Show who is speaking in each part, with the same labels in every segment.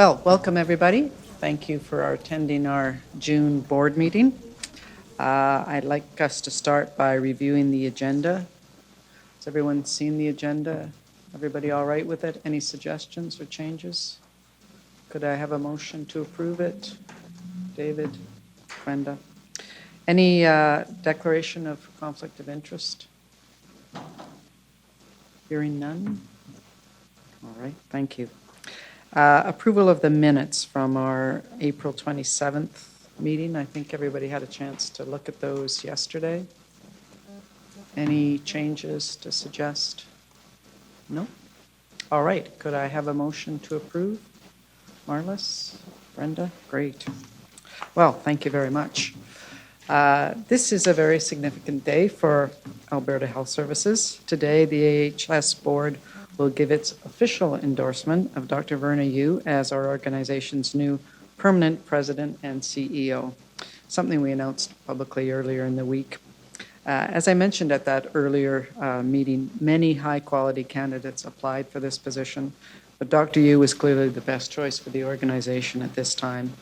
Speaker 1: Well, welcome everybody. Thank you for attending our June board meeting. I'd like us to start by reviewing the agenda. Has everyone seen the agenda? Everybody all right with it? Any suggestions or changes? Could I have a motion to approve it? David, Brenda? Any declaration of conflict of interest? Hearing none? All right, thank you. Approval of the minutes from our April 27th meeting. I think everybody had a chance to look at those yesterday. Any changes to suggest? No? All right, could I have a motion to approve? Marlis, Brenda, great. Well, thank you very much. This is a very significant day for Alberta Health Services. Today, the AHS board will give its official endorsement of Dr. Verna Yu as our organization's new permanent president and CEO, something we announced publicly earlier in the week. As I mentioned at that earlier meeting, many high-quality candidates applied for this position, but Dr. Yu was clearly the best choice for the organization at this time.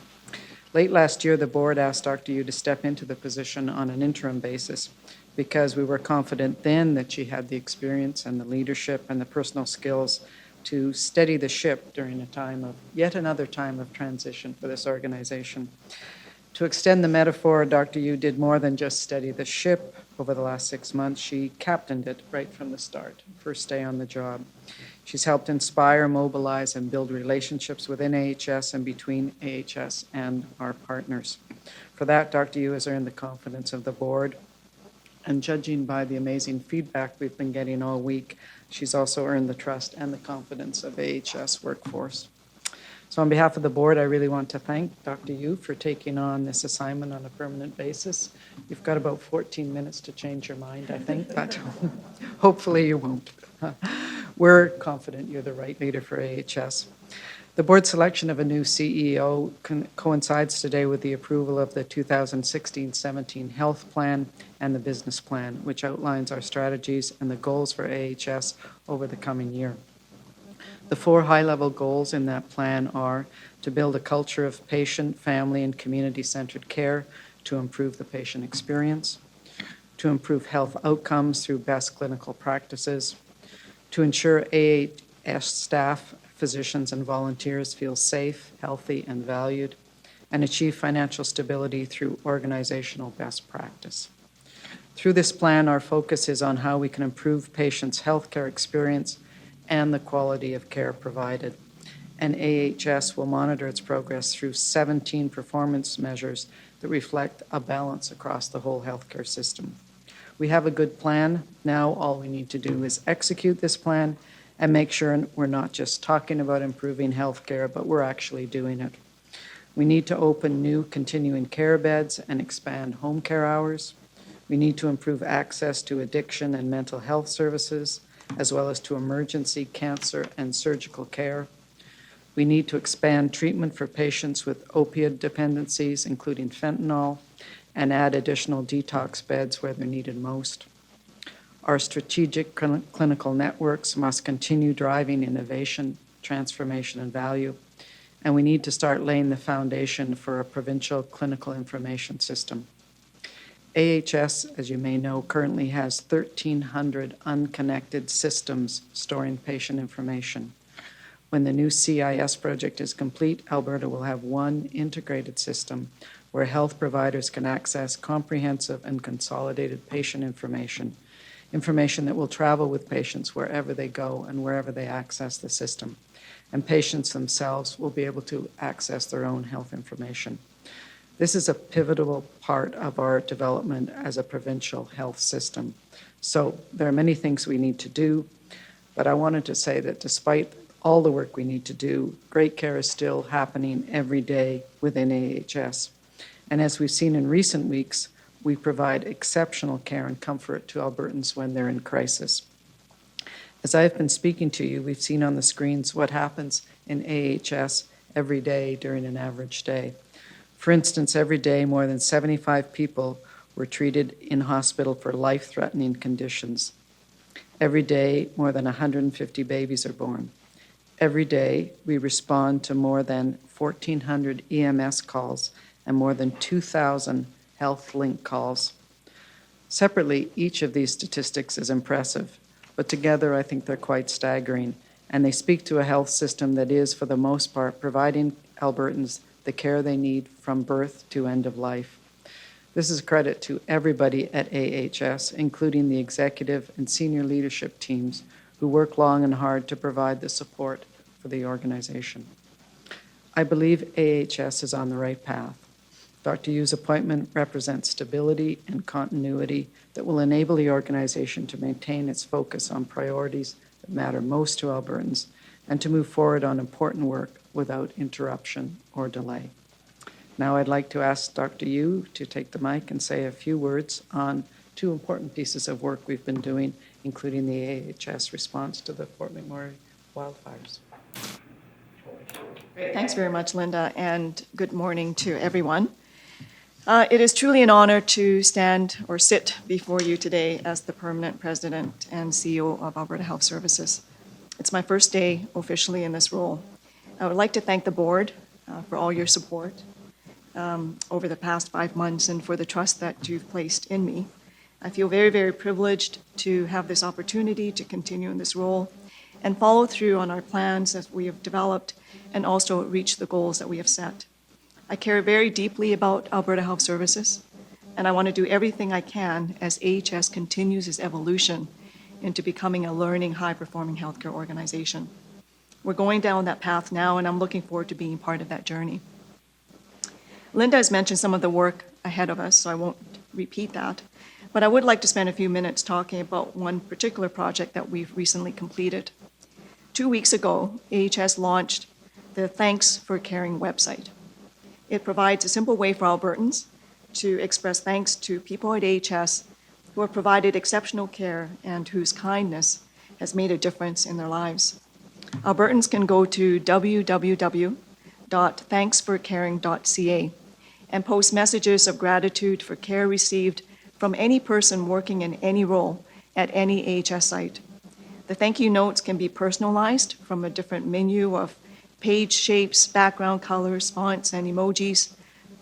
Speaker 1: Late last year, the board asked Dr. Yu to step into the position on an interim basis because we were confident then that she had the experience and the leadership and the personal skills to steady the ship during a time of, yet another time of transition for this organization. To extend the metaphor, Dr. Yu did more than just steady the ship over the last 6 months. She captained it right from the start, first day on the job. She's helped inspire, mobilize, and build relationships within AHS and between AHS and our partners. For that, Dr. Yu has earned the confidence of the board. And judging by the amazing feedback we've been getting all week, she's also earned the trust and the confidence of AHS workforce. So on behalf of the board, I really want to thank Dr. Yu for taking on this assignment on a permanent basis. You've got about 14 minutes to change your mind, I think, but hopefully you won't. We're confident you're the right leader for AHS. The board selection of a new CEO coincides today with the approval of the 2016-17 health plan and the business plan, which outlines our strategies and the goals for AHS over the coming year. The 4 high-level goals in that plan are to build a culture of patient, family, and community-centered care to improve the patient experience, to improve health outcomes through best clinical practices, to ensure AHS staff, physicians, and volunteers feel safe, healthy, and valued, and achieve financial stability through organizational best practice. Through this plan, our focus is on how we can improve patients' healthcare experience and the quality of care provided. And AHS will monitor its progress through 17 performance measures that reflect a balance across the whole healthcare system. We have a good plan. Now all we need to do is execute this plan and make sure we're not just talking about improving healthcare, but we're actually doing it. We need to open new continuing care beds and expand home care hours. We need to improve access to addiction and mental health services, as well as to emergency, cancer, and surgical care. We need to expand treatment for patients with opioid dependencies, including fentanyl, and add additional detox beds where they're needed most. Our strategic clinical networks must continue driving innovation, transformation, and value, and we need to start laying the foundation for a provincial clinical information system. AHS, as you may know, currently has 1,300 unconnected systems storing patient information. When the new CIS project is complete, Alberta will have one integrated system where health providers can access comprehensive and consolidated patient information that will travel with patients wherever they go and wherever they access the system. And patients themselves will be able to access their own health information. This is a pivotal part of our development as a provincial health system. So there are many things we need to do, but I wanted to say that despite all the work we need to do, great care is still happening every day within AHS. And as we've seen in recent weeks, we provide exceptional care and comfort to Albertans when they're in crisis. As I've been speaking to you, we've seen on the screens what happens in AHS every day during an average day. For instance, every day more than 75 people were treated in hospital for life-threatening conditions. Every day more than 150 babies are born. Every day, we respond to more than 1,400 EMS calls and more than 2,000 health link calls. Separately, each of these statistics is impressive, but together I think they're quite staggering, and they speak to a health system that is, for the most part, providing Albertans the care they need from birth to end of life. This is a credit to everybody at AHS, including the executive and senior leadership teams who work long and hard to provide the support for the organization. I believe AHS is on the right path. Dr. Yu's appointment represents stability and continuity that will enable the organization to maintain its focus on priorities that matter most to Albertans and to move forward on important work without interruption or delay. Now I'd like to ask Dr. Yu to take the mic and say a few words on two important pieces of work we've been doing, including the AHS response to the Fort McMurray wildfires.
Speaker 2: Great. Thanks very much, Linda, and good morning to everyone. It is truly an honor to stand or sit before you today as the permanent president and CEO of Alberta Health Services. It's my first day officially in this role. I would like to thank the board for all your support over the past 5 months and for the trust that you've placed in me. I feel very, very privileged to have this opportunity to continue in this role and follow through on our plans that we have developed and also reach the goals that we have set. I care very deeply about Alberta Health Services, and I want to do everything I can as AHS continues its evolution into becoming a learning, high-performing healthcare organization. We're going down that path now, and I'm looking forward to being part of that journey. Linda has mentioned some of the work ahead of us, so I won't repeat that, but I would like to spend a few minutes talking about one particular project that we've recently completed. 2 weeks ago, AHS launched the Thanks for Caring website. It provides a simple way for Albertans to express thanks to people at AHS who have provided exceptional care and whose kindness has made a difference in their lives. Albertans can go to www.thanksforcaring.ca and post messages of gratitude for care received from any person working in any role at any AHS site. The thank you notes can be personalized from a different menu of page shapes, background colors, fonts, and emojis.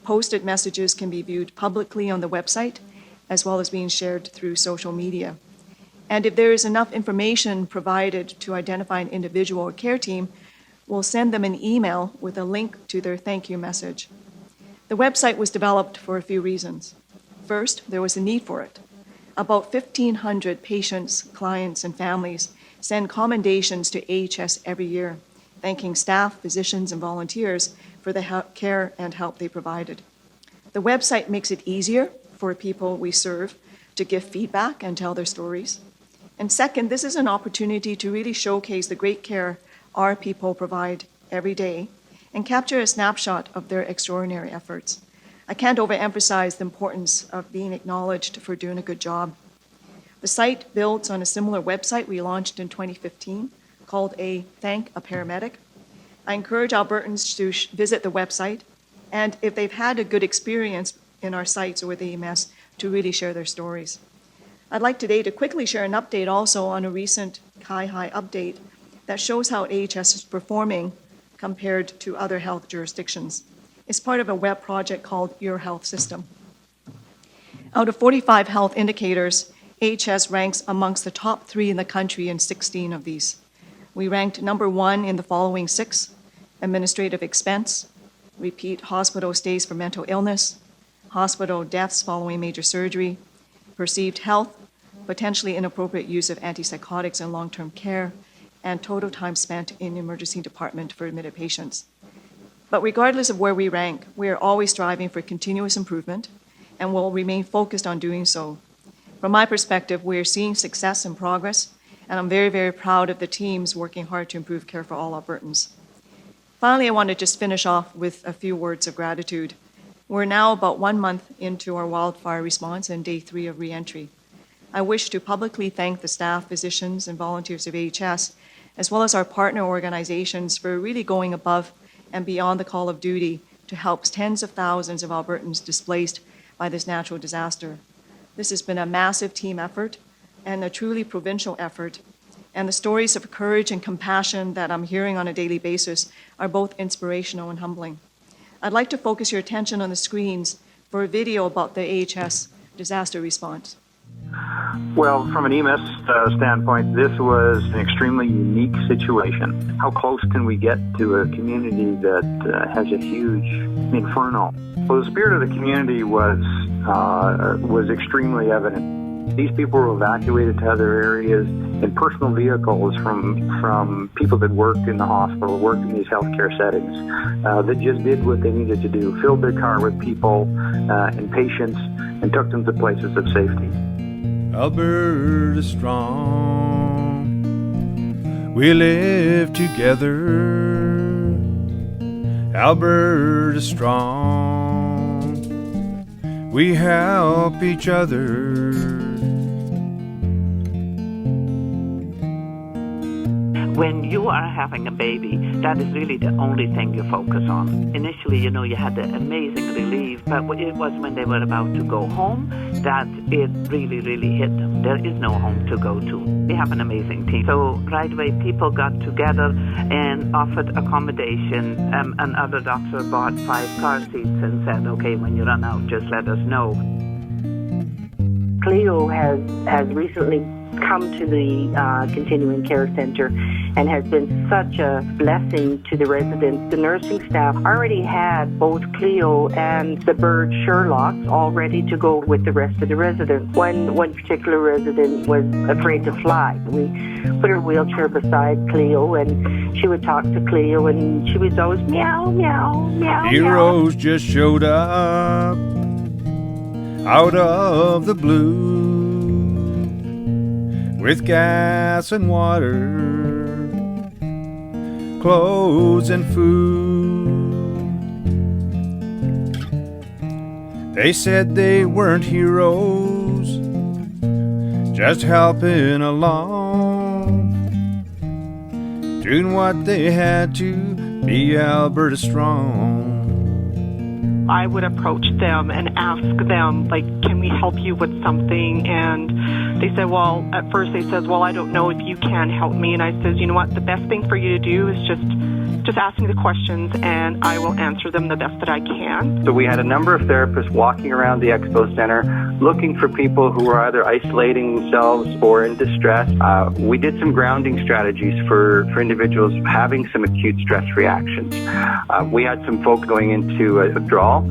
Speaker 2: Posted messages can be viewed publicly on the website, as well as being shared through social media. And if there is enough information provided to identify an individual or care team, we'll send them an email with a link to their thank you message. The website was developed for a few reasons. First, there was a need for it. About 1,500 patients, clients, and families send commendations to AHS every year, thanking staff, physicians, and volunteers for the care and help they provided. The website makes it easier for people we serve to give feedback and tell their stories. And second, this is an opportunity to really showcase the great care our people provide every day and capture a snapshot of their extraordinary efforts. I can't overemphasize the importance of being acknowledged for doing a good job. The site builds on a similar website we launched in 2015 called a Thank a Paramedic. I encourage Albertans to visit the website, and if they've had a good experience in our sites or with AMS, to really share their stories. I'd like today to quickly share an update also on a recent High update that shows how AHS is performing compared to other health jurisdictions. It's part of a web project called Your Health System. Out of 45 health indicators, AHS ranks amongst the top 3 in the country in 16 of these. We ranked number 1 in the following 6: administrative expense, repeat hospital stays for mental illness, hospital deaths following major surgery, perceived health, potentially inappropriate use of antipsychotics in long-term care, and total time spent in the emergency department for admitted patients. But regardless of where we rank, we are always striving for continuous improvement and will remain focused on doing so. From my perspective, we are seeing success and progress, and I'm very, very proud of the teams working hard to improve care for all Albertans. Finally, I want to just finish off with a few words of gratitude. We're now about 1 month into our wildfire response and day 3 of reentry. I wish to publicly thank the staff, physicians, and volunteers of AHS, as well as our partner organizations for really going above and beyond the call of duty to help tens of thousands of Albertans displaced by this natural disaster. This has been a massive team effort and a truly provincial effort, And the stories of courage and compassion that I'm hearing on a daily basis are both inspirational and humbling. I'd like to focus your attention on the screens for a video about the AHS disaster response.
Speaker 3: Well, from an EMS standpoint, this was an extremely unique situation. How close can we get to a community that has a huge inferno? Well, the spirit of the community was extremely evident. These people were evacuated to other areas in personal vehicles from people that worked in the hospital, worked in these healthcare settings, that just did what they needed to do, filled their car with people and patients, and took them to places of safety.
Speaker 4: Alberta strong, we live together. Alberta strong, we help each other.
Speaker 5: When you are having a baby, that is really the only thing you focus on. Initially, you had the amazing relief, but it was when they were about to go home that it really, really hit them. There is no home to go to. We have an amazing team. So right away, people got together and offered accommodation. Another doctor bought 5 car seats and said, okay, when you run out, just let us know.
Speaker 6: Cleo has recently come to the continuing care center and has been such a blessing to the residents. The nursing staff already had both Cleo and the bird Sherlock all ready to go with the rest of the residents. One particular resident was afraid to fly. We put her wheelchair beside Cleo and she would talk to Cleo and she was always meow, meow, meow,
Speaker 4: Heroes just showed up out of the blue with gas and water, clothes and food. They said they weren't heroes, just helping along, doing what they had to be Alberta strong.
Speaker 7: I would approach them and ask them, can we help you with something? And they said, at first they said, I don't know if you can help me. And I said, you know what, the best thing for you to do is just ask me the questions and I will answer them the best that I can.
Speaker 3: So we had a number of therapists walking around the expo center looking for people who were either isolating themselves or in distress. We did some grounding strategies for individuals having some acute stress reactions. We had some folks going into a withdrawal,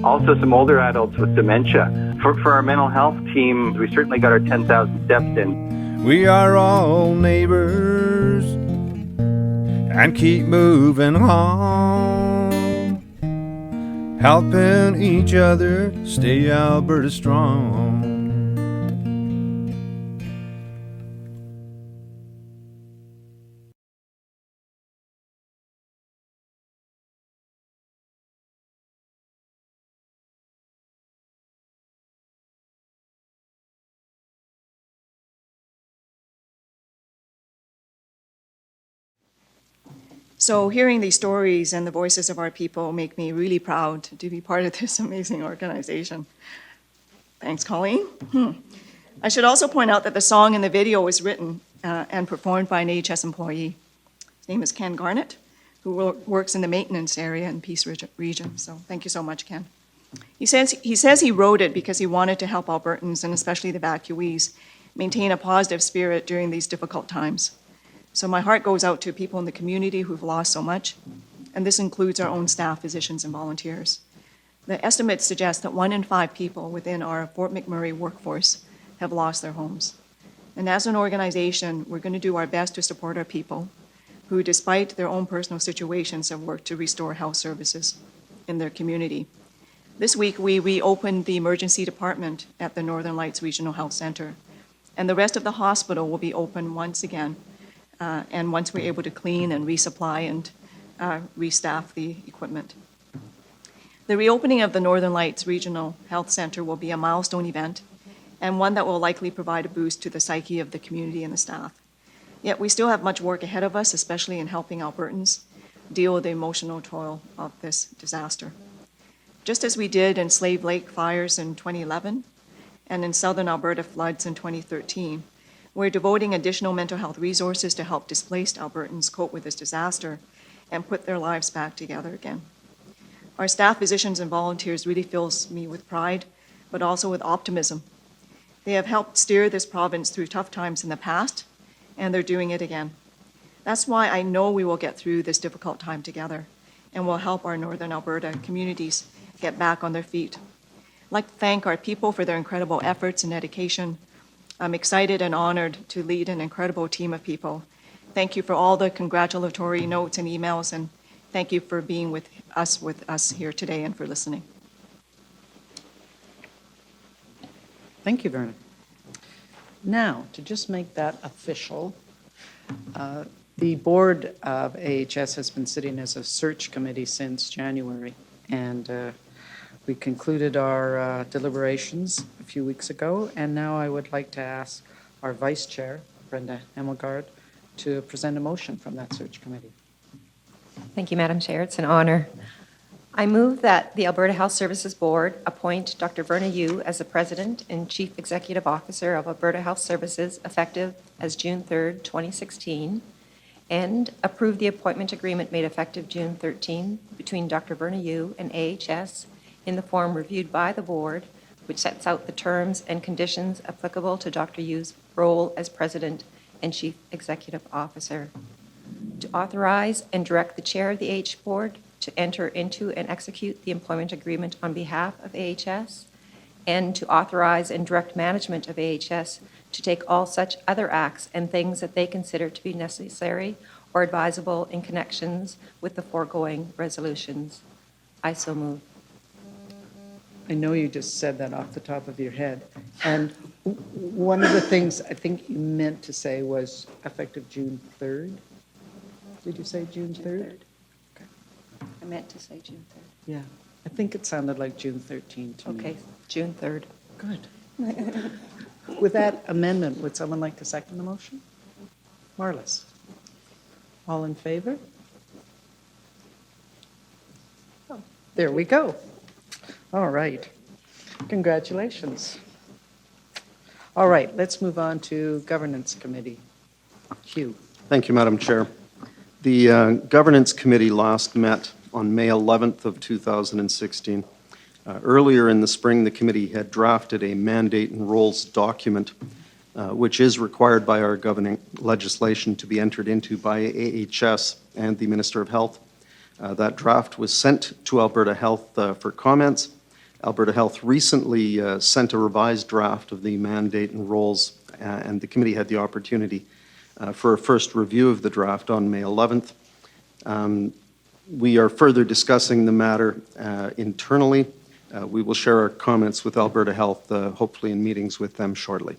Speaker 3: also some older adults with dementia. For our mental health team, we certainly got our 10,000 steps in.
Speaker 4: We are all neighbors and keep moving on, helping each other stay Alberta strong.
Speaker 2: So hearing these stories and the voices of our people make me really proud to be part of this amazing organization. Thanks, Colleen. I should also point out that the song in the video was written and performed by an AHS employee. His name is Ken Garnett, who works in the maintenance area in Peace Region. So thank you so much, Ken. He says he wrote it because he wanted to help Albertans, and especially the evacuees, maintain a positive spirit during these difficult times. So my heart goes out to people in the community who've lost so much, and this includes our own staff, physicians, and volunteers. The estimates suggest that 1 in 5 people within our Fort McMurray workforce have lost their homes. And as an organization, we're going to do our best to support our people who, despite their own personal situations, have worked to restore health services in their community. This week, we reopened the emergency department at the Northern Lights Regional Health Center, and the rest of the hospital will be open once again, and once we're able to clean and resupply and restaff the equipment. The reopening of the Northern Lights Regional Health Center will be a milestone event and one that will likely provide a boost to the psyche of the community and the staff. Yet we still have much work ahead of us, especially in helping Albertans deal with the emotional toll of this disaster. Just as we did in Slave Lake fires in 2011 and in southern Alberta floods in 2013, We're devoting additional mental health resources to help displaced Albertans cope with this disaster and put their lives back together again. Our staff, physicians, and volunteers really fills me with pride, but also with optimism. They have helped steer this province through tough times in the past, and they're doing it again. That's why I know we will get through this difficult time together and will help our Northern Alberta communities get back on their feet. I'd like to thank our people for their incredible efforts and dedication. I'm excited and honored to lead an incredible team of people. Thank you for all the congratulatory notes and emails, and thank you for being with us here today and for listening.
Speaker 1: Thank you, Verna. Now, to just make that official, the board of AHS has been sitting as a search committee since January, and we concluded our deliberations a few weeks ago, and now I would like to ask our vice chair, Brenda Hemmelgard, to present a motion from that search committee.
Speaker 8: Thank you, Madam Chair. It's an honor. I move that the Alberta Health Services Board appoint Dr. Verna Yu as the President and Chief Executive Officer of Alberta Health Services effective as June 3rd, 2016, and approve the appointment agreement made effective June 13 between Dr. Verna Yu and AHS in the form reviewed by the Board, which sets out the terms and conditions applicable to Dr. Yu's role as President and Chief Executive Officer. To authorize and direct the Chair of the AH Board to enter into and execute the employment agreement on behalf of AHS, and to authorize and direct management of AHS to take all such other acts and things that they consider to be necessary or advisable in connections with the foregoing resolutions. I so move.
Speaker 1: I know you just said that off the top of your head, and one of the things I think you meant to say was effective June 3rd. Did you say June 3rd?
Speaker 8: I meant to say June 3rd.
Speaker 1: Yeah, I think it sounded like June 13th to me.
Speaker 8: Okay, June 3rd.
Speaker 1: Good. With that amendment, would someone like to second the motion? Marlis. All in favor? Oh, there we go. All right. Congratulations. All right, let's move on to Governance Committee. Hugh.
Speaker 9: Thank you, Madam Chair. The Governance Committee last met on May 11th of 2016. Earlier in the spring, the committee had drafted a mandate and roles document, which is required by our governing legislation to be entered into by AHS and the Minister of Health. That draft was sent to Alberta Health for comments. Alberta Health recently sent a revised draft of the mandate and roles, and the committee had the opportunity for a first review of the draft on May 11th. We are further discussing the matter internally. We will share our comments with Alberta Health, hopefully in meetings with them shortly.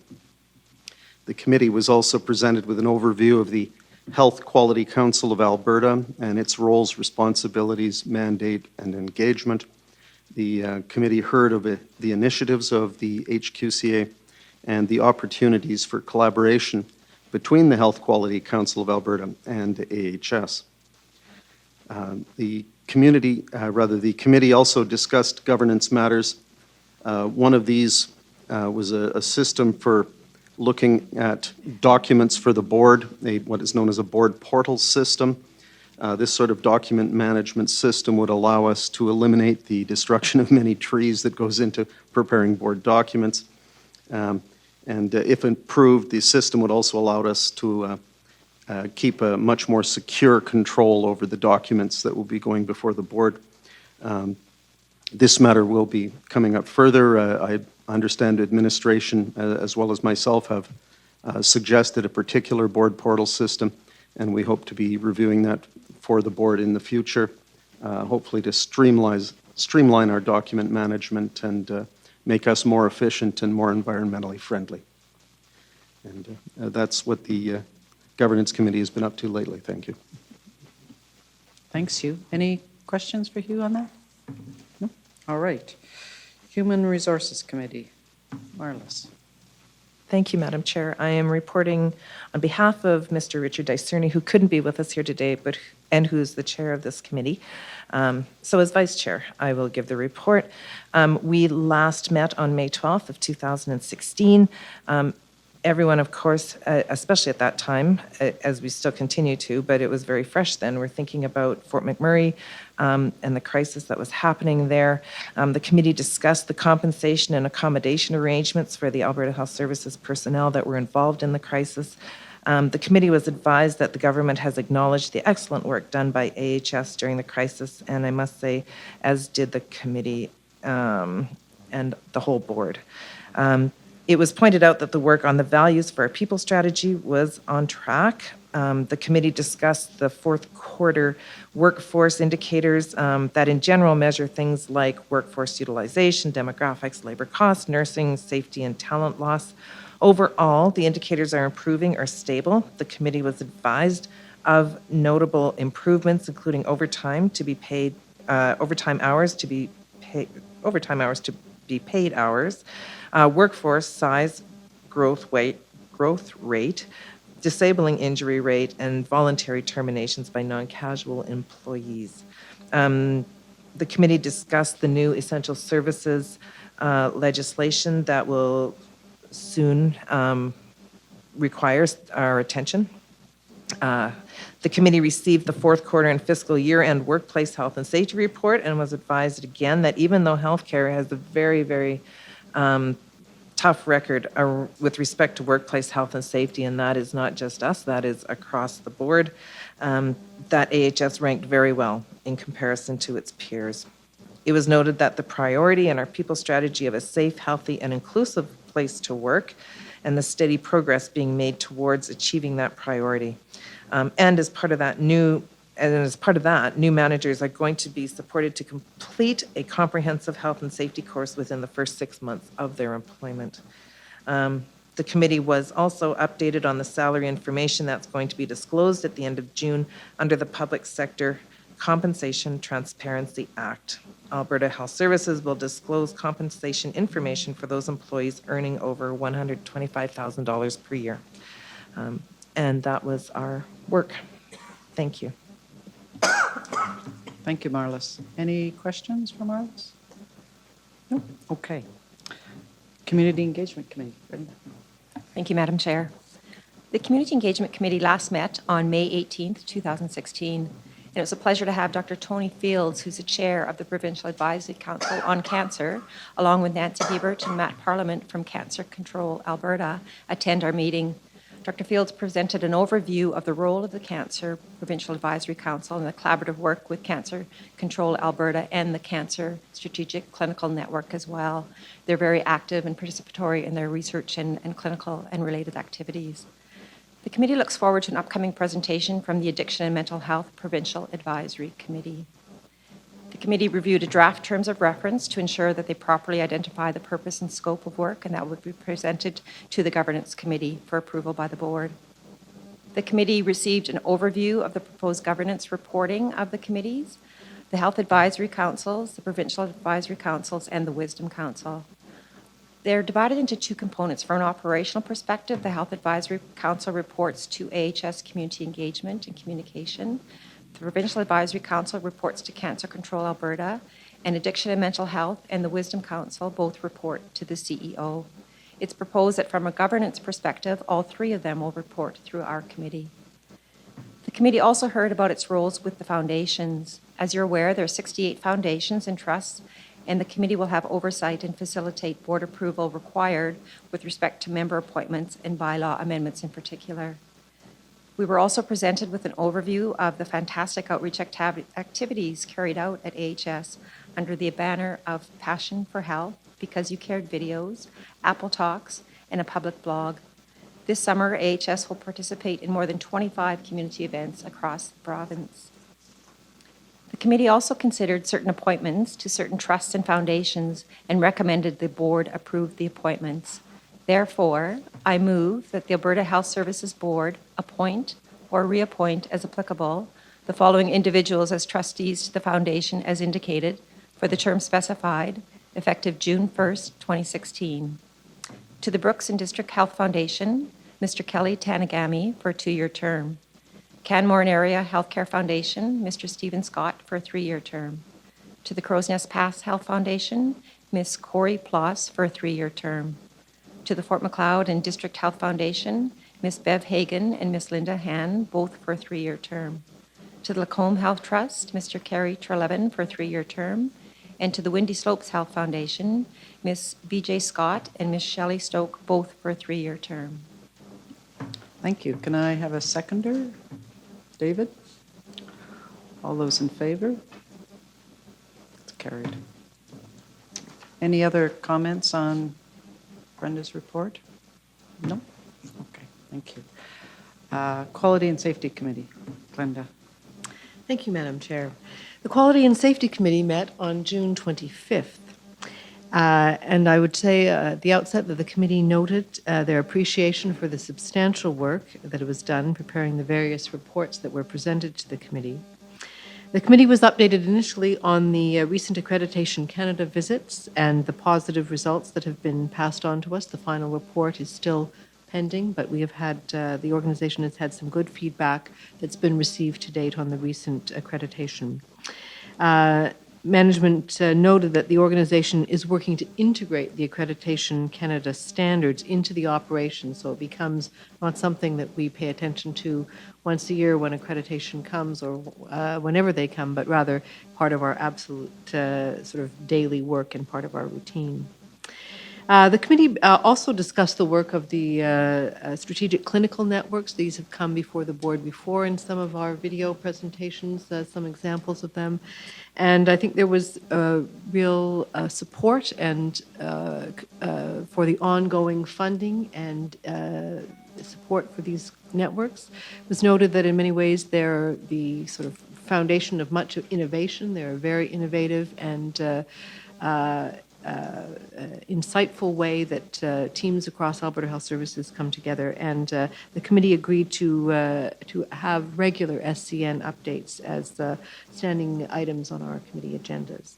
Speaker 9: The committee was also presented with an overview of the Health Quality Council of Alberta and its roles, responsibilities, mandate, and engagement. The committee heard of the initiatives of the HQCA and the opportunities for collaboration between the Health Quality Council of Alberta and AHS. The committee also discussed governance matters. One of these was a system for looking at documents for the board, what is known as a board portal system. This sort of document management system would allow us to eliminate the destruction of many trees that goes into preparing board documents. And if approved, the system would also allow us to keep a much more secure control over the documents that will be going before the board. This matter will be coming up further. I understand administration, as well as myself, have suggested a particular board portal system, and we hope to be reviewing that for the board in the future, hopefully to streamline our document management and make us more efficient and more environmentally friendly. And that's what the Governance Committee has been up to lately. Thank you.
Speaker 1: Thanks, Hugh. Any questions for Hugh on that? No? All right. Human Resources Committee. Marlis.
Speaker 10: Thank you, Madam Chair. I am reporting on behalf of Mr. Richard Dicerni, who couldn't be with us here today, and who's the chair of this committee. So as vice chair, I will give the report. We last met on May 12th of 2016, Everyone, of course, especially at that time, as we still continue to, but it was very fresh then. We're thinking about Fort McMurray and the crisis that was happening there. The committee discussed the compensation and accommodation arrangements for the Alberta Health Services personnel that were involved in the crisis. The committee was advised that the government has acknowledged the excellent work done by AHS during the crisis, and I must say, as did the committee and the whole board. It was pointed out that the work on the values for our people strategy was on track. The committee discussed the fourth quarter workforce indicators that in general measure things like workforce utilization, demographics, labor costs, nursing, safety, and talent loss. Overall, the indicators are improving or stable. The committee was advised of notable improvements, including overtime to be paid, overtime hours to be paid hours, workforce size, growth rate, disabling injury rate, and voluntary terminations by non-casual employees. The committee discussed the new essential services legislation that will soon require our attention. The committee received the fourth quarter and fiscal year-end workplace health and safety report and was advised again that even though healthcare has a very, very tough record with respect to workplace health and safety, and that is not just us, that is across the board, that AHS ranked very well in comparison to its peers. It was noted that the priority in our people strategy of a safe, healthy, and inclusive place to work and the steady progress being made towards achieving that priority. And as part of that, new managers are going to be supported to complete a comprehensive health and safety course within the first 6 months of their employment. The committee was also updated on the salary information that's going to be disclosed at the end of June under the Public Sector Compensation Transparency Act. Alberta Health Services will disclose compensation information for those employees earning over $125,000 per year. And that was our work. Thank you.
Speaker 1: Thank you, Marlis. Any questions for Marlis? No? Okay. Community Engagement Committee. Ready?
Speaker 8: Thank you, Madam Chair. The Community Engagement Committee last met on May 18th, 2016, and it was a pleasure to have Dr. Tony Fields, who's the chair of the Provincial Advisory Council on Cancer, along with Nancy Hebert and Matt Parliament from Cancer Control Alberta, attend our meeting. Dr. Fields presented an overview of the role of the Cancer Provincial Advisory Council and the collaborative work with Cancer Control Alberta and the Cancer Strategic Clinical Network as well. They're very active and participatory in their research and clinical and related activities. The committee looks forward to an upcoming presentation from the Addiction and Mental Health Provincial Advisory Committee. The committee reviewed a draft terms of reference to ensure that they properly identify the purpose and scope of work, and that would be presented to the Governance Committee for approval by the board. The committee received an overview of the proposed governance reporting of the committees, the Health Advisory Councils, the Provincial Advisory Councils, and the Wisdom Council. They're divided into two components. From an operational perspective, the Health Advisory Council reports to AHS Community Engagement and Communication. The Provincial Advisory Council reports to Cancer Control Alberta, and Addiction and Mental Health and the Wisdom Council both report to the CEO. It's proposed that from a governance perspective, all three of them will report through our committee. The committee also heard about its roles with the foundations. As you're aware, there are 68 foundations and trusts, and the committee will have oversight and facilitate board approval required with respect to member appointments and bylaw amendments in particular. We were also presented with an overview of the fantastic outreach activities carried out at AHS under the banner of Passion for Health, Because You Cared videos, Apple Talks, and a public blog. This summer, AHS will participate in more than 25 community events across the province. The committee also considered certain appointments to certain trusts and foundations and recommended the board approve the appointments. Therefore, I move that the Alberta Health Services Board appoint or reappoint as applicable the following individuals as trustees to the foundation as indicated for the term specified, effective June 1st, 2016. To the Brooks and District Health Foundation, Mr. Kelly Tanagami for a 2-year term. Canmore and Area Healthcare Foundation, Mr. Stephen Scott for a 3-year term. To the Crow's Nest Pass Health Foundation, Ms. Corey Ploss for a 3-year term. To the Fort Macleod and District Health Foundation, Ms. Bev Hagan and Ms. Linda Han, both for a 3-year term. To the Lacombe Health Trust, Mr. Kerry Trelevin for a 3-year term. And to the Windy Slopes Health Foundation, Ms. B.J. Scott and Ms. Shelley Stoke, both for a 3-year term.
Speaker 1: Thank you. Can I have a seconder? David? All those in favor? It's carried. Any other comments on Brenda's report? No? Okay, thank you. Quality and Safety Committee, Glenda.
Speaker 11: Thank you, Madam Chair. The Quality and Safety Committee met on June 25th. And I would say at the outset that the committee noted their appreciation for the substantial work that was done preparing the various reports that were presented to the committee. The committee was updated initially on the recent Accreditation Canada visits and the positive results that have been passed on to us. The final report is still pending, but we have had, the organization has had some good feedback that's been received to date on the recent accreditation. Management noted that the organization is working to integrate the Accreditation Canada standards into the operation, so it becomes not something that we pay attention to once a year when accreditation comes or whenever they come, but rather part of our absolute sort of daily work and part of our routine. The committee also discussed the work of the strategic clinical networks. These have come before the board before in some of our video presentations, some examples of them. And I think there was real support and for the ongoing funding and support for these networks. It was noted that in many ways they're the sort of foundation of much innovation. They're a very innovative and insightful way that teams across Alberta Health Services come together, and the committee agreed to have regular SCN updates as standing items on our committee agendas.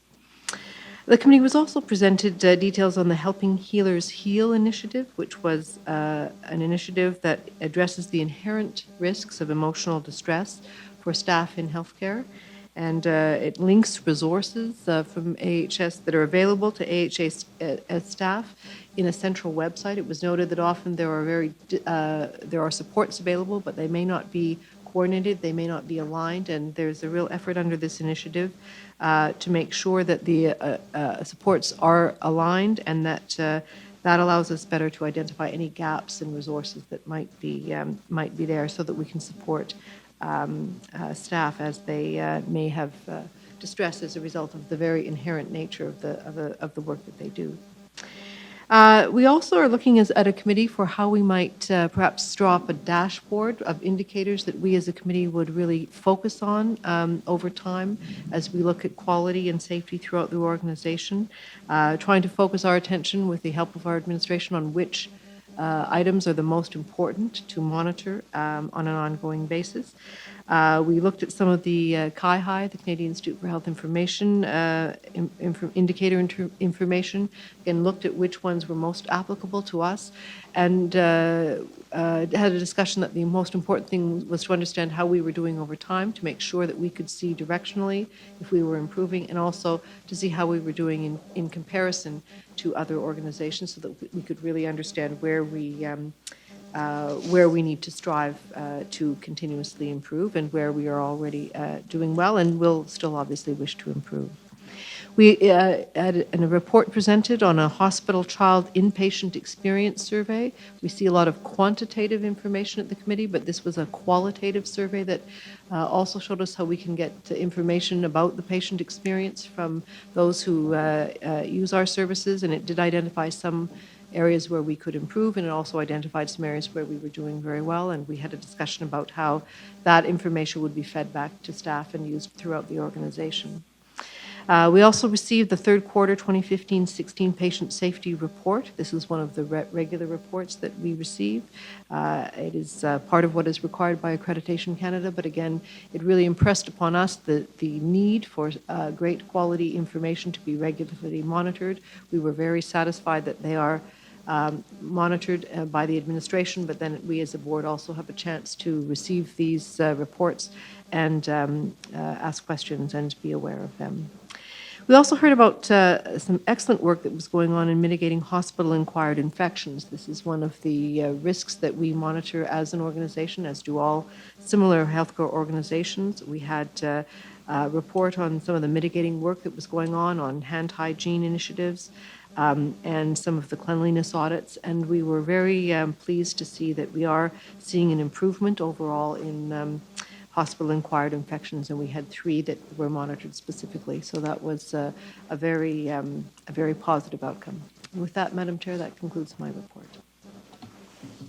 Speaker 11: The committee was also presented details on the Helping Healers Heal initiative, which was an initiative that addresses the inherent risks of emotional distress for staff in healthcare. And it links resources from AHS that are available to AHS staff in a central website. It was noted that often there are supports available, but they may not be coordinated, they may not be aligned, and there's a real effort under this initiative to make sure that the supports are aligned and that that allows us better to identify any gaps in resources that might be there, so that we can support staff as they may have distress as a result of the very inherent nature of the work that they do. We also are looking at a committee for how we might perhaps draw up a dashboard of indicators that we as a committee would really focus on over time as we look at quality and safety throughout the organization, trying to focus our attention with the help of our administration on which items are the most important to monitor on an ongoing basis. We looked at some of the CIHI, the Canadian Institute for Health Information, indicator information, and looked at which ones were most applicable to us, and had a discussion that the most important thing was to understand how we were doing over time, to make sure that we could see directionally if we were improving, and also to see how we were doing in comparison to other organizations, so that we could really understand where we need to strive to continuously improve, and where we are already doing well and will still obviously wish to improve. We had a report presented on a hospital child inpatient experience survey. We see a lot of quantitative information at the committee, but this was a qualitative survey that also showed us how we can get information about the patient experience from those who use our services, and it did identify some areas where we could improve, and it also identified some areas where we were doing very well, and we had a discussion about how that information would be fed back to staff and used throughout the organization. We also received the third quarter 2015-16 patient safety report. This is one of the regular reports that we receive. It is part of what is required by Accreditation Canada, but again, it really impressed upon us the need for great quality information to be regularly monitored. We were very satisfied that they are monitored by the administration, but then we as a board also have a chance to receive these reports and ask questions and be aware of them. We also heard about some excellent work that was going on in mitigating hospital-acquired infections. This is one of the risks that we monitor as an organization, as do all similar healthcare organizations. We had a report on some of the mitigating work that was going on hand hygiene initiatives, and some of the cleanliness audits. And we were very pleased to see that we are seeing an improvement overall in hospital-acquired infections, and we had 3 that were monitored specifically. So that was a very positive outcome. And with that, Madam Chair, that concludes my report.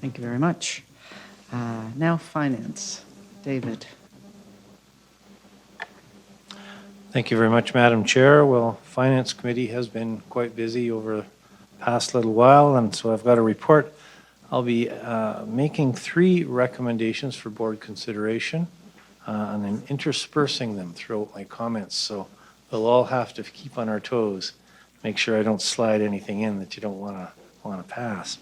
Speaker 1: Thank you very much. Now, Finance. David.
Speaker 12: Thank you very much, Madam Chair. Well, Finance Committee has been quite busy over the past little while, and so I've got a report. I'll be making 3 recommendations for board consideration, and then interspersing them throughout my comments. So we'll all have to keep on our toes, make sure I don't slide anything in that you don't want to pass.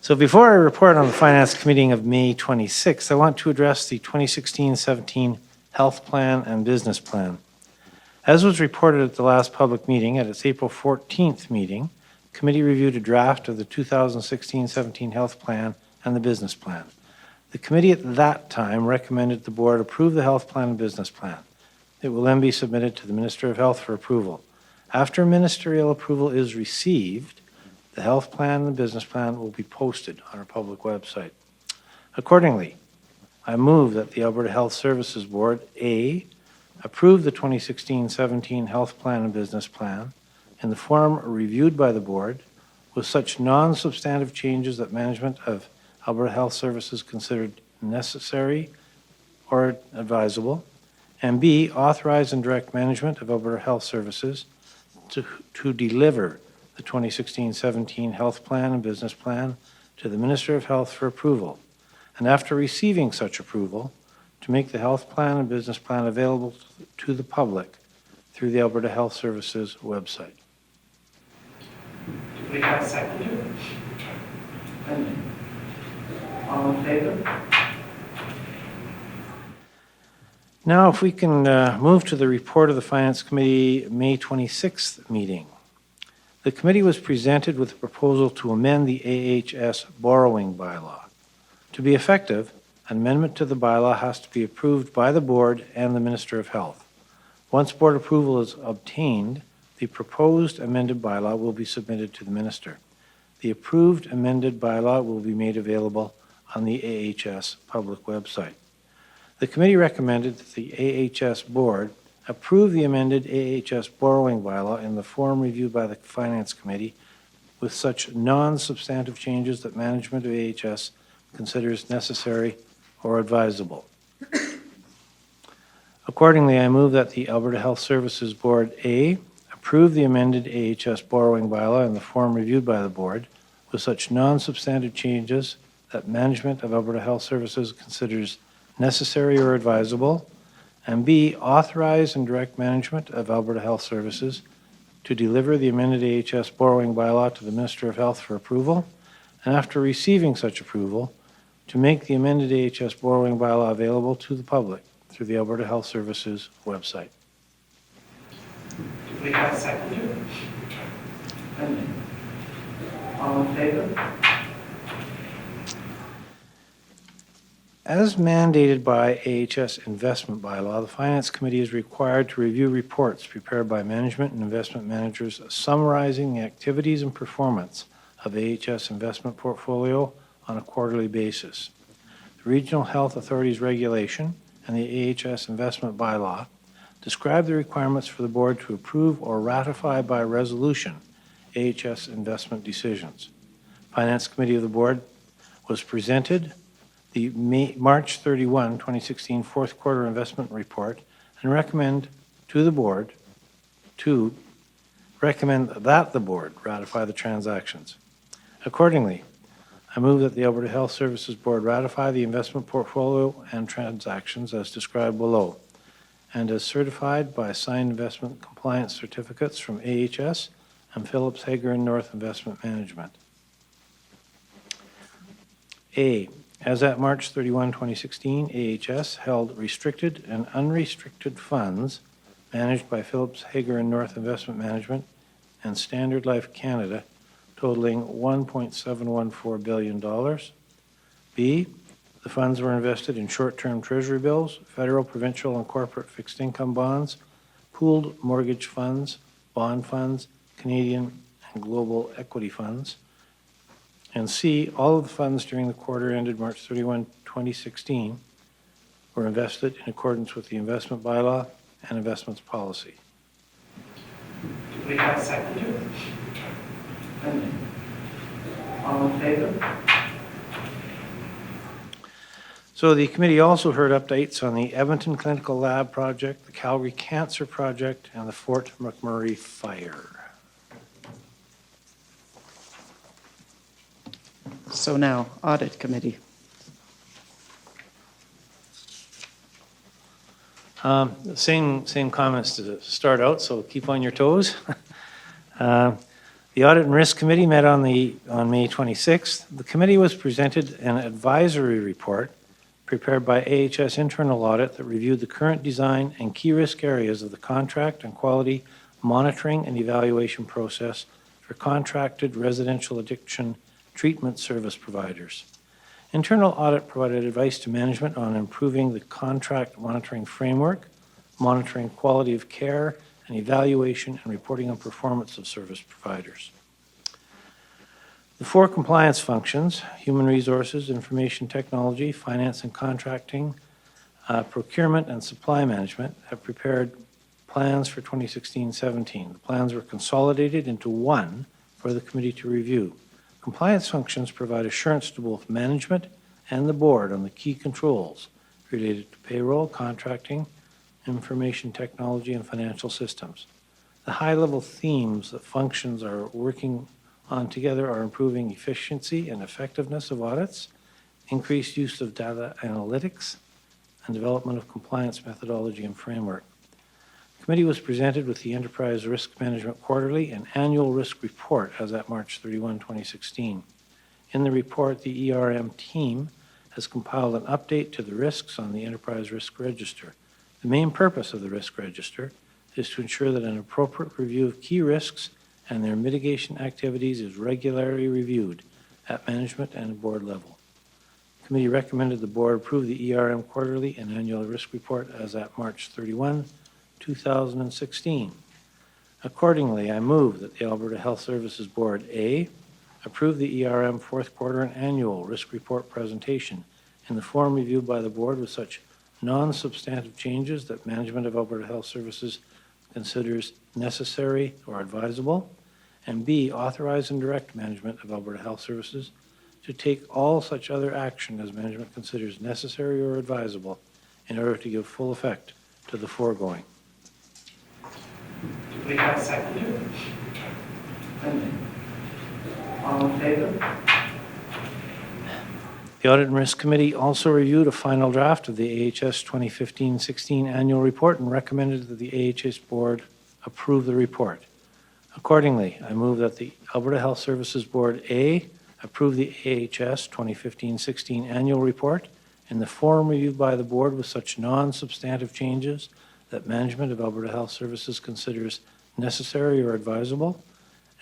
Speaker 12: So before I report on the Finance Committee of May 26th, I want to address the 2016-17 Health Plan and Business Plan. As was reported at the last public meeting, at its April 14th meeting, the committee reviewed a draft of the 2016-17 Health Plan and the Business Plan. The committee at that time recommended the board approve the Health Plan and Business Plan. It will then be submitted to the Minister of Health for approval. After ministerial approval is received, the Health Plan and the Business Plan will be posted on our public website. Accordingly, I move that the Alberta Health Services Board, A, approve the 2016-17 Health Plan and Business Plan in the form reviewed by the board with such non-substantive changes that management of Alberta Health Services considered necessary or advisable, and B, authorize and direct management of Alberta Health Services to deliver the 2016-17 Health Plan and Business Plan to the Minister of Health for approval, and after receiving such approval, to make the Health Plan and Business Plan available to the public through the Alberta Health Services website.
Speaker 1: Do we have a seconder? All in favor?
Speaker 12: Now, if we can move to the report of the Finance Committee May 26th meeting. The committee was presented with a proposal to amend the AHS borrowing bylaw. To be effective, an amendment to the bylaw has to be approved by the board and the Minister of Health. Once board approval is obtained, the proposed amended bylaw will be submitted to the Minister. The approved amended bylaw will be made available on the AHS public website. The committee recommended that the AHS board approve the amended AHS borrowing bylaw in the form reviewed by the Finance Committee with such non-substantive changes that management of AHS considers necessary or advisable. Accordingly, I move that the Alberta Health Services Board, A, approve the amended AHS borrowing bylaw in the form reviewed by the board with such non-substantive changes that management of Alberta Health Services considers necessary or advisable, and B, authorize and direct management of Alberta Health Services to deliver the amended AHS borrowing bylaw to the Minister of Health for approval, and after receiving such approval, to make the amended AHS borrowing bylaw available to the public through the Alberta Health Services website.
Speaker 1: Do we have a seconder? All in favor?
Speaker 12: As mandated by AHS investment bylaw, the Finance Committee is required to review reports prepared by management and investment managers summarizing the activities and performance of AHS investment portfolio on a quarterly basis. The Regional Health Authority's regulation and the AHS investment bylaw describe the requirements for the board to approve or ratify by resolution AHS investment decisions. Finance Committee of the board was presented the March 31, 2016 fourth quarter investment report and recommend that the board ratify the transactions. Accordingly, I move that the Alberta Health Services Board ratify the investment portfolio and transactions as described below and as certified by signed investment compliance certificates from AHS and Phillips Hager and North Investment Management. A, as at March 31, 2016, AHS held restricted and unrestricted funds managed by Phillips Hager and North Investment Management and Standard Life Canada, totaling $1.714 billion. B, the funds were invested in short-term treasury bills, federal, provincial, and corporate fixed income bonds, pooled mortgage funds, bond funds, Canadian and global equity funds. And C, all of the funds during the quarter ended March 31, 2016 were invested in accordance with the investment bylaw and investments policy.
Speaker 1: Do we have a seconder? All in favor?
Speaker 12: So the committee also heard updates on the Edmonton Clinical Lab Project, the Calgary Cancer Project, and the Fort McMurray Fire.
Speaker 1: So now, Audit Committee.
Speaker 12: Same comments to start out, so keep on your toes. The Audit and Risk Committee met on May 26th. The committee was presented an advisory report prepared by AHS Internal Audit that reviewed the current design and key risk areas of the contract and quality monitoring and evaluation process for contracted residential addiction treatment service providers. Internal Audit provided advice to management on improving the contract monitoring framework, monitoring quality of care, and evaluation and reporting on performance of service providers. The 4 compliance functions, human resources, information technology, finance and contracting, procurement and supply management, have prepared plans for 2016-17. The plans were consolidated into one for the committee to review. Compliance functions provide assurance to both management and the board on the key controls related to payroll, contracting, information technology, and financial systems. The high-level themes that functions are working on together are improving efficiency and effectiveness of audits, increased use of data analytics, and development of compliance methodology and framework. The committee was presented with the Enterprise Risk Management Quarterly and Annual Risk Report as at March 31, 2016. In the report, the ERM team has compiled an update to the risks on the Enterprise Risk Register. The main purpose of the Risk Register is to ensure that an appropriate review of key risks and their mitigation activities is regularly reviewed at management and board level. The committee recommended the board approve the ERM Quarterly and Annual Risk Report as at March 31, 2016. Accordingly, I move that the Alberta Health Services Board, A, approve the ERM fourth quarter and annual risk report presentation in the form reviewed by the board with such non-substantive changes that management of Alberta Health Services considers necessary or advisable, and B, authorize and direct management of Alberta Health Services to take all such other action as management considers necessary or advisable in order to give full effect to the foregoing.
Speaker 1: Do we have a seconder? All in favor?
Speaker 12: The Audit and Risk Committee also reviewed a final draft of the AHS 2015-16 annual report and recommended that the AHS board approve the report. Accordingly, I move that the Alberta Health Services Board, A, approve the AHS 2015-16 annual report in the form reviewed by the board with such non-substantive changes that management of Alberta Health Services considers necessary or advisable,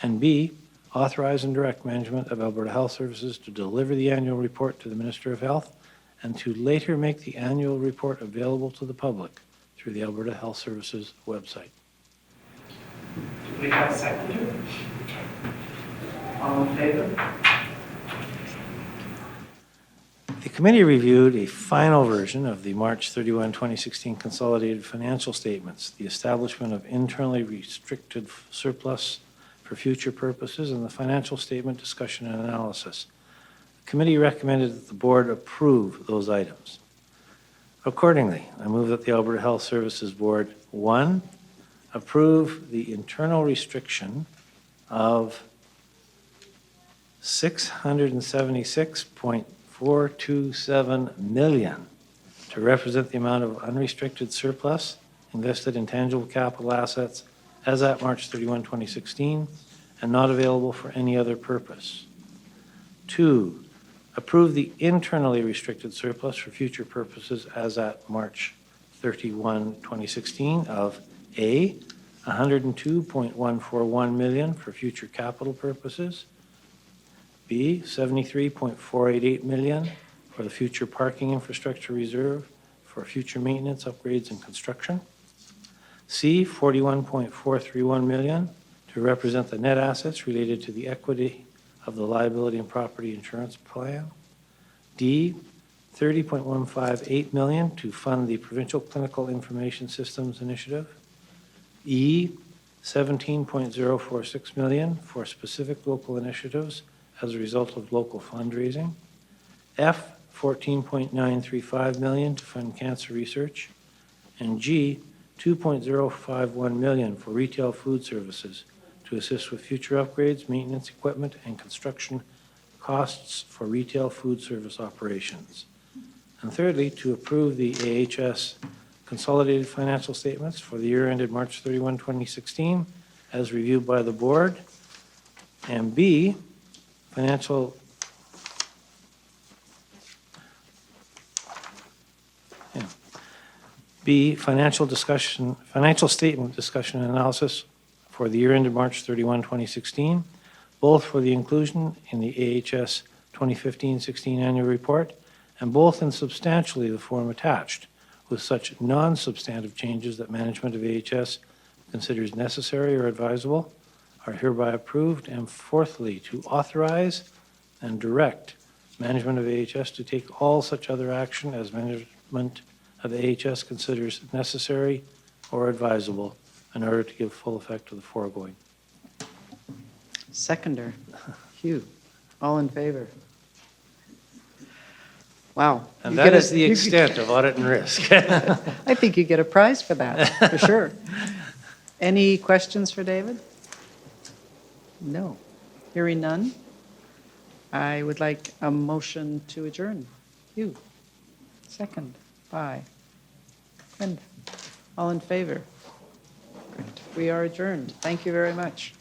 Speaker 12: and B, authorize and direct management of Alberta Health Services to deliver the annual report to the Minister of Health and to later make the annual report available to the public through the Alberta Health Services website.
Speaker 1: Do we have a seconder? All in favor?
Speaker 12: The committee reviewed a final version of the March 31, 2016 consolidated financial statements, the establishment of internally restricted surplus for future purposes, and the financial statement discussion and analysis. The committee recommended that the board approve those items. Accordingly, I move that the Alberta Health Services Board, 1, approve the internal restriction of $676.427 million to represent the amount of unrestricted surplus invested in tangible capital assets as at March 31, 2016, and not available for any other purpose. 2, approve the internally restricted surplus for future purposes as at March 31, 2016 of A, 102.141 million for future capital purposes. B, 73.488 million for the future parking infrastructure reserve for future maintenance, upgrades, and construction. C, 41.431 million to represent the net assets related to the equity of the liability and property insurance plan. D, 30.158 million to fund the Provincial Clinical Information Systems Initiative. E, 17.046 million for specific local initiatives as a result of local fundraising. F, 14.935 million to fund cancer research. And G, 2.051 million for retail food services to assist with future upgrades, maintenance equipment, and construction costs for retail food service operations. And thirdly, to approve the AHS consolidated financial statements for the year ended March 31, 2016, as reviewed by the board. And B, financial statement discussion and analysis for the year ended March 31, 2016, both for the inclusion in the AHS 2015-16 annual report and both in substantially the form attached, with such non-substantive changes that management of AHS considers necessary or advisable, are hereby approved. And fourthly, to authorize and direct management of AHS to take all such other action as management of AHS considers necessary or advisable in order to give full effect to the foregoing.
Speaker 1: Seconder, Hugh, all in favor? Wow.
Speaker 12: And that is the extent of audit and risk.
Speaker 1: I think you get a prize for that, for sure. Any questions for David? No. Hearing none, I would like a motion to adjourn. Hugh, second by Quinn. All in favor? Great. We are adjourned. Thank you very much.